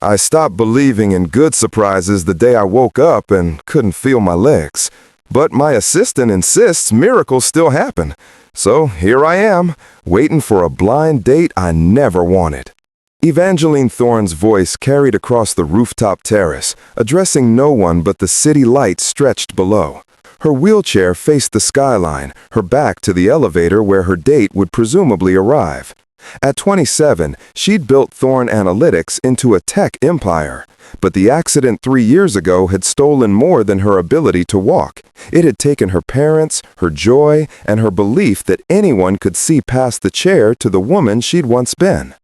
I stopped believing in good surprises the day I woke up and couldn't feel my legs. But my assistant insists miracles still happen. So here I am, waiting for a blind date I never wanted. Evangeline Thorne's voice carried across the rooftop terrace, addressing no one but the city lights stretched below. Her wheelchair faced the skyline, her back to the elevator where her date would presumably arrive. At 27, she'd built Thorne Analytics into a tech empire. But the accident 3 years ago had stolen more than her ability to walk. It had taken her parents, her joy, and her belief that anyone could see past the chair to the woman she'd once been.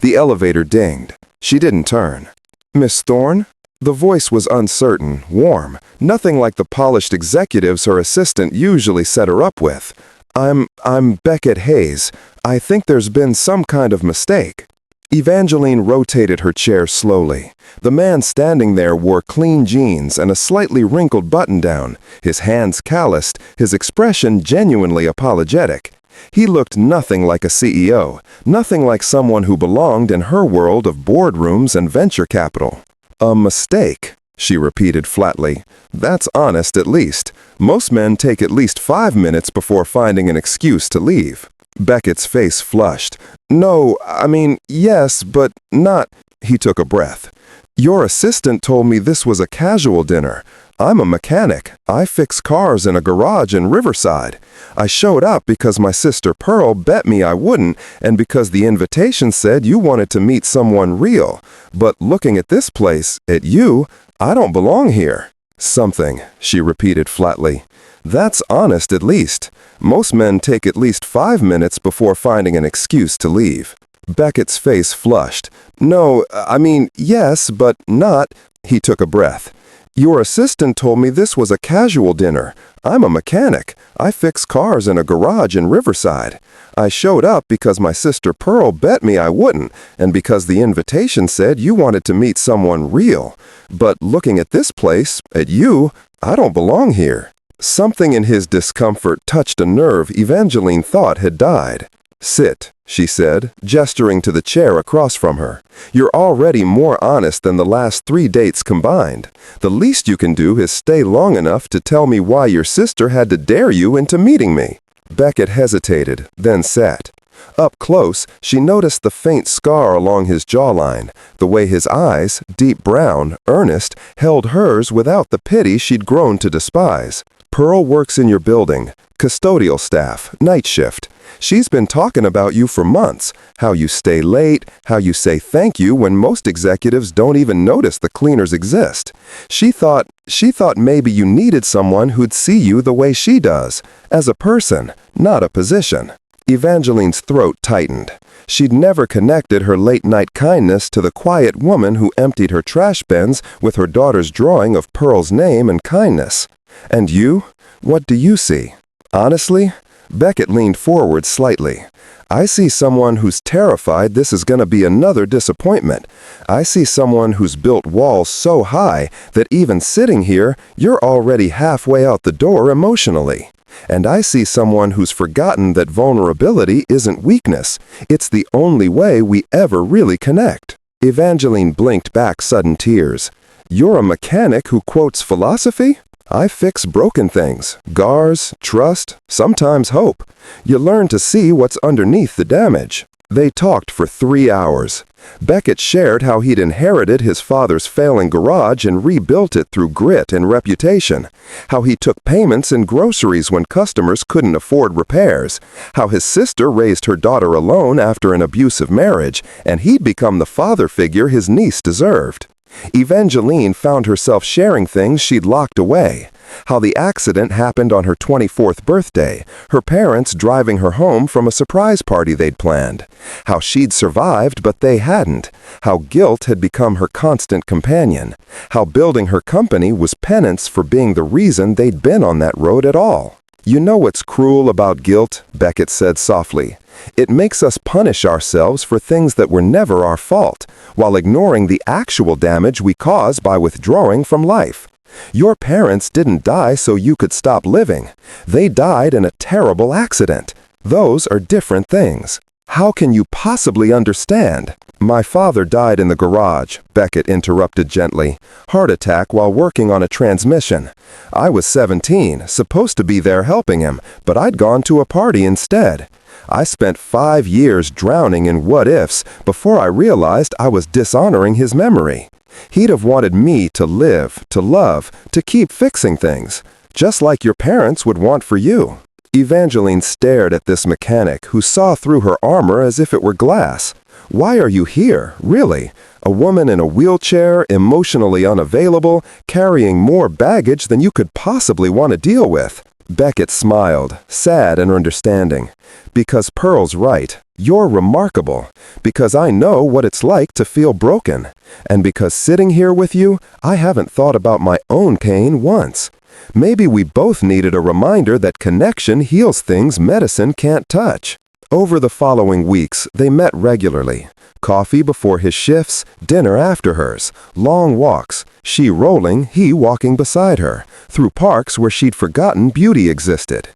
The elevator dinged. She didn't turn. "Miss Thorne?" The voice was uncertain, warm, nothing like the polished executives her assistant usually set her up with. I'm Beckett Hayes. I think there's been some kind of mistake." Evangeline rotated her chair slowly. The man standing there wore clean jeans and a slightly wrinkled button-down, his hands calloused, his expression genuinely apologetic. He looked nothing like a CEO, nothing like someone who belonged in her world of boardrooms and venture capital. "A mistake," she repeated flatly. "That's honest at least. Most men take at least 5 minutes before finding an excuse to leave." Beckett's face flushed. "No, I mean, yes, but not—" He took a breath. "Your assistant told me this was a casual dinner. I'm a mechanic. I fix cars in a garage in Riverside. I showed up because my sister Pearl bet me I wouldn't, and because the invitation said you wanted to meet someone real. But looking at this place, at you, I don't belong here." "Something," she repeated flatly. "That's honest at least. Most men take at least 5 minutes before finding an excuse to leave." Beckett's face flushed. "No, I mean, yes, but not—" He took a breath. "Your assistant told me this was a casual dinner. I'm a mechanic. I fix cars in a garage in Riverside. I showed up because my sister Pearl bet me I wouldn't, and because the invitation said you wanted to meet someone real. But looking at this place, at you, I don't belong here." Something in his discomfort touched a nerve Evangeline thought had died. "Sit," she said, gesturing to the chair across from her. "You're already more honest than the last 3 dates combined. The least you can do is stay long enough to tell me why your sister had to dare you into meeting me." Beckett hesitated, then sat. Up close, she noticed the faint scar along his jawline, the way his eyes, deep brown, earnest, held hers without the pity she'd grown to despise. "Pearl works in your building, custodial staff, night shift. She's been talking about you for months, how you stay late, how you say thank you when most executives don't even notice the cleaners exist. She thought maybe you needed someone who'd see you the way she does, as a person, not a position." Evangeline's throat tightened. She'd never connected her late-night kindness to the quiet woman who emptied her trash bins with her daughter's drawing of Pearl's name and kindness. "And you? What do you see?" "Honestly?" Beckett leaned forward slightly. "I see someone who's terrified this is going to be another disappointment. I see someone who's built walls so high that even sitting here, you're already halfway out the door emotionally. And I see someone who's forgotten that vulnerability isn't weakness. It's the only way we ever really connect." Evangeline blinked back sudden tears. "You're a mechanic who quotes philosophy? I fix broken things, scars, trust, sometimes hope. You learn to see what's underneath the damage." They talked for 3 hours. Beckett shared how he'd inherited his father's failing garage and rebuilt it through grit and reputation, how he took payments in groceries when customers couldn't afford repairs, how his sister raised her daughter alone after an abusive marriage, and he'd become the father figure his niece deserved. Evangeline found herself sharing things she'd locked away. How the accident happened on her 24th birthday, her parents driving her home from a surprise party they'd planned. How she'd survived but they hadn't. How guilt had become her constant companion. How building her company was penance for being the reason they'd been on that road at all. "You know what's cruel about guilt?" Beckett said softly. "It makes us punish ourselves for things that were never our fault, while ignoring the actual damage we cause by withdrawing from life. Your parents didn't die so you could stop living. They died in a terrible accident. Those are different things." How can you possibly understand? My father died in the garage, Beckett interrupted gently. Heart attack while working on a transmission. I was 17, supposed to be there helping him, but I'd gone to a party instead. I spent 5 years drowning in what-ifs before I realized I was dishonoring his memory. He'd have wanted me to live, to love, to keep fixing things, just like your parents would want for you. Evangeline stared at this mechanic who saw through her armor as if it were glass. Why are you here, really? A woman in a wheelchair, emotionally unavailable, carrying more baggage than you could possibly want to deal with. Beckett smiled, sad and understanding. Because Pearl's right. You're remarkable. Because I know what it's like to feel broken. And because sitting here with you, I haven't thought about my own pain once. Maybe we both needed a reminder that connection heals things medicine can't touch. Over the following weeks, they met regularly. Coffee before his shifts, dinner after hers, long walks, she rolling, he walking beside her, through parks where she'd forgotten beauty existed.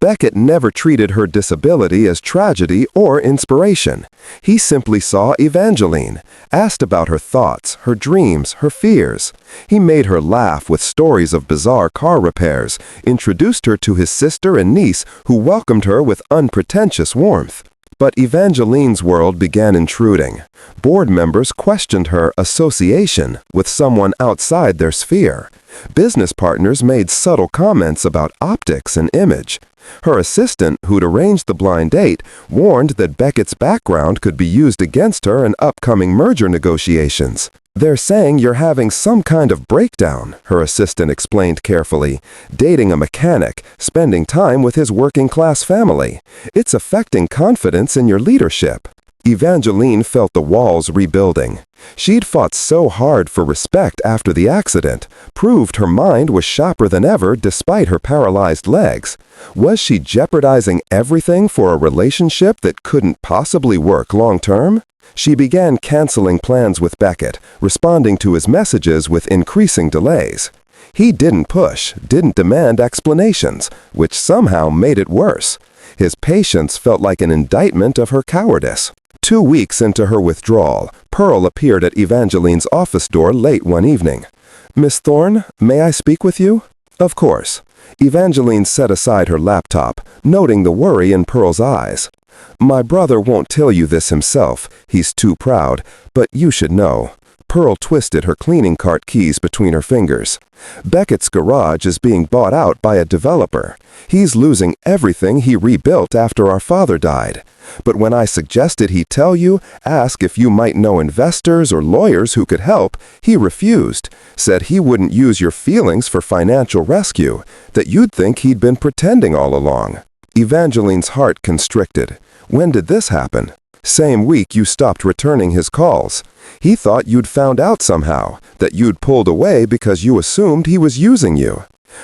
Beckett never treated her disability as tragedy or inspiration. He simply saw Evangeline, asked about her thoughts, her dreams, her fears. He made her laugh with stories of bizarre car repairs, introduced her to his sister and niece who welcomed her with unpretentious warmth. But Evangeline's world began intruding. Board members questioned her association with someone outside their sphere. Business partners made subtle comments about optics and image. Her assistant, who'd arranged the blind date, warned that Beckett's background could be used against her in upcoming merger negotiations. They're saying you're having some kind of breakdown, her assistant explained carefully. Dating a mechanic, spending time with his working-class family. It's affecting confidence in your leadership. Evangeline felt the walls rebuilding. She'd fought so hard for respect after the accident, proved her mind was sharper than ever despite her paralyzed legs. Was she jeopardizing everything for a relationship that couldn't possibly work long-term? She began canceling plans with Beckett, responding to his messages with increasing delays. He didn't push, didn't demand explanations, which somehow made it worse. His patience felt like an indictment of her cowardice. 2 weeks into her withdrawal, Pearl appeared at Evangeline's office door late one evening. "Miss Thorne, may I speak with you?" "Of course." Evangeline set aside her laptop, noting the worry in Pearl's eyes. "My brother won't tell you this himself, he's too proud, but you should know." Pearl twisted her cleaning cart keys between her fingers. "Beckett's garage is being bought out by a developer. He's losing everything he rebuilt after our father died. But when I suggested he tell you, ask if you might know investors or lawyers who could help, he refused, said he wouldn't use your feelings for financial rescue, that you'd think he'd been pretending all along." Evangeline's heart constricted. "When did this happen?" "Same week you stopped returning his calls. He thought you'd found out somehow, that you'd pulled away because you assumed he was using you.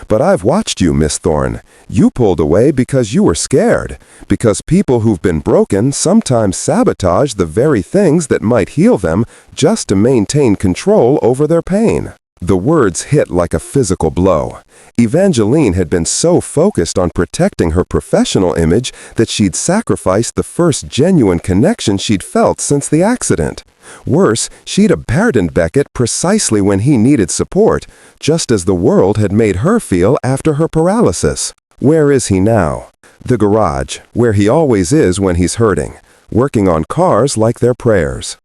But I've watched you, Miss Thorne. You pulled away because you were scared, because people who've been broken sometimes sabotage the very things that might heal them just to maintain control over their pain." The words hit like a physical blow. Evangeline had been so focused on protecting her professional image that she'd sacrificed the first genuine connection she'd felt since the accident. Worse, she'd abandoned Beckett precisely when he needed support, just as the world had made her feel after her paralysis. Where is he now? The garage, where he always is when he's hurting, working on cars like their prayers.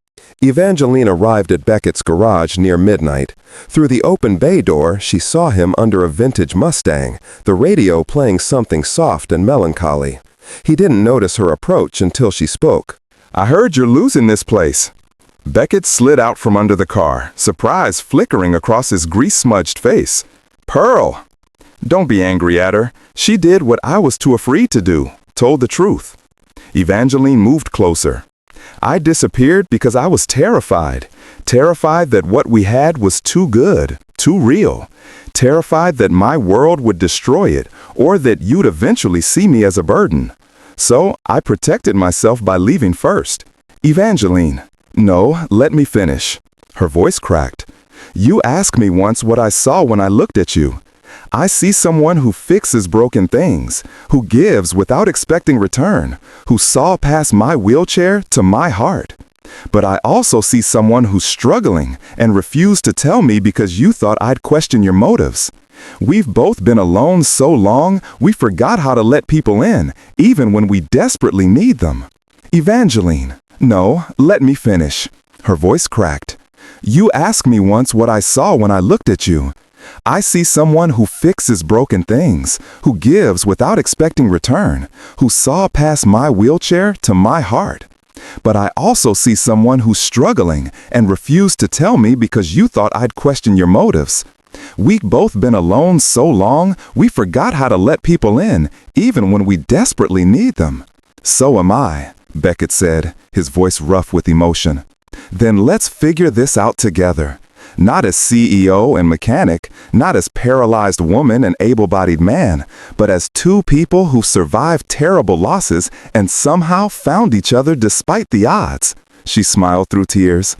Evangeline arrived at Beckett's garage near midnight. Through the open bay door, she saw him under a vintage Mustang, the radio playing something soft and melancholy. He didn't notice her approach until she spoke. "I heard you're losing this place." Beckett slid out from under the car, surprise flickering across his grease-smudged face. "Pearl!" "Don't be angry at her. She did what I was too afraid to do, told the truth." Evangeline moved closer. "I disappeared because I was terrified. Terrified that what we had was too good, too real. Terrified that my world would destroy it, or that you'd eventually see me as a burden. So I protected myself by leaving first." "Evangeline." "No, let me finish." Her voice cracked. "You asked me once what I saw when I looked at you. I see someone who fixes broken things, who gives without expecting return, who saw past my wheelchair to my heart. But I also see someone who's struggling and refused to tell me because you thought I'd question your motives. We've both been alone so long, we forgot how to let people in, even when we desperately need them. Evangeline, no, let me finish. Her voice cracked. You asked me once what I saw when I looked at you. I see someone who fixes broken things, who gives without expecting return, who saw past my wheelchair to my heart. But I also see someone who's struggling and refused to tell me because you thought I'd question your motives. We've both been alone so long, we forgot how to let people in, even when we desperately need them. So am I, Beckett said, his voice rough with emotion. Then let's figure this out together. Not as CEO and mechanic, not as paralyzed woman and able-bodied man, but as two people who survived terrible losses and somehow found each other despite the odds. She smiled through tears.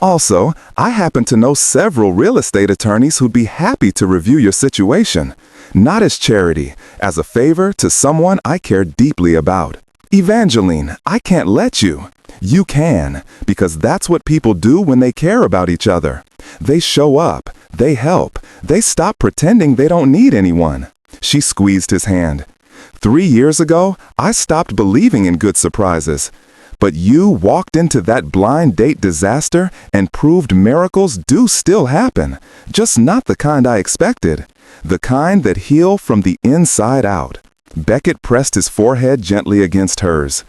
Also, I happen to know several real estate attorneys who'd be happy to review your situation. Not as charity, as a favor to someone I care deeply about. Evangeline, I can't let you. You can, because that's what people do when they care about each other. They show up, they help, they stop pretending they don't need anyone. She squeezed his hand. 3 years ago, I stopped believing in good surprises. But you walked into that blind date disaster and proved miracles do still happen, just not the kind I expected. The kind that heal from the inside out. Beckett pressed his forehead gently against hers.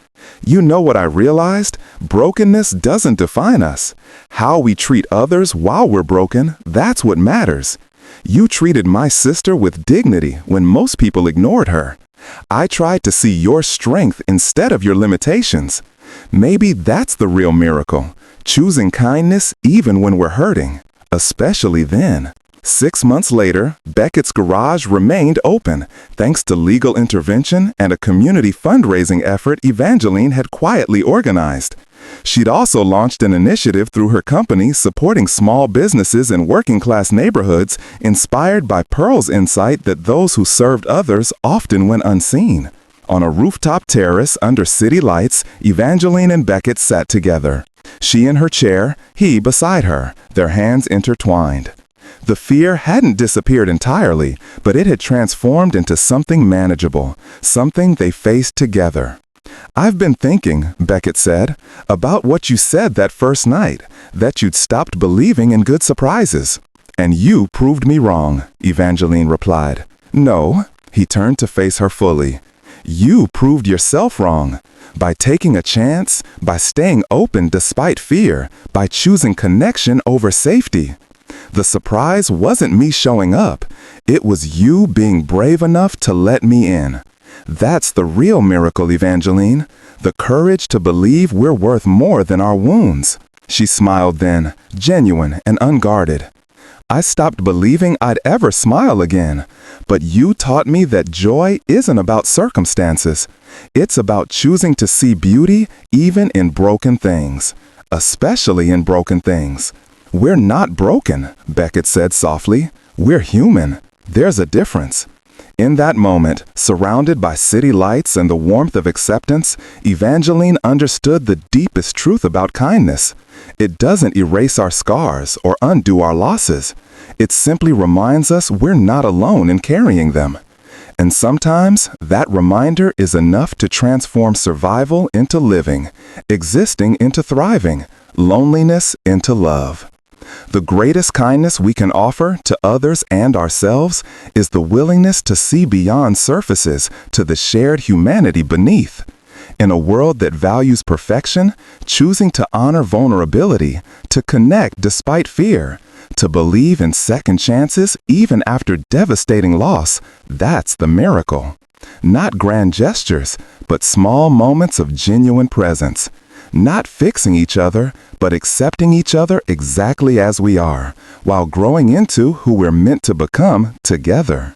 You know what I realized? Brokenness doesn't define us. How we treat others while we're broken, that's what matters. You treated my sister with dignity when most people ignored her. I tried to see your strength instead of your limitations. Maybe that's the real miracle, choosing kindness even when we're hurting, especially then. 6 months later, Beckett's garage remained open, thanks to legal intervention and a community fundraising effort Evangeline had quietly organized. She'd also launched an initiative through her company supporting small businesses in working-class neighborhoods, inspired by Pearl's insight that those who served others often went unseen. On a rooftop terrace under city lights, Evangeline and Beckett sat together. She in her chair, he beside her, their hands intertwined. The fear hadn't disappeared entirely, but it had transformed into something manageable, something they faced together. I've been thinking, Beckett said, about what you said that first night, that you'd stopped believing in good surprises. And you proved me wrong, Evangeline replied. No, he turned to face her fully. You proved yourself wrong. By taking a chance, by staying open despite fear, by choosing connection over safety. The surprise wasn't me showing up. It was you being brave enough to let me in. That's the real miracle, Evangeline. The courage to believe we're worth more than our wounds. She smiled then, genuine and unguarded. I stopped believing I'd ever smile again. But you taught me that joy isn't about circumstances. It's about choosing to see beauty even in broken things, especially in broken things. We're not broken, Beckett said softly. We're human. There's a difference. In that moment, surrounded by city lights and the warmth of acceptance, Evangeline understood the deepest truth about kindness. It doesn't erase our scars or undo our losses. It simply reminds us we're not alone in carrying them. And sometimes, that reminder is enough to transform survival into living, existing into thriving, loneliness into love. The greatest kindness we can offer to others and ourselves is the willingness to see beyond surfaces to the shared humanity beneath. In a world that values perfection, choosing to honor vulnerability, to connect despite fear, to believe in second chances even after devastating loss, that's the miracle. Not grand gestures, but small moments of genuine presence. Not fixing each other, but accepting each other exactly as we are, while growing into who we're meant to become together.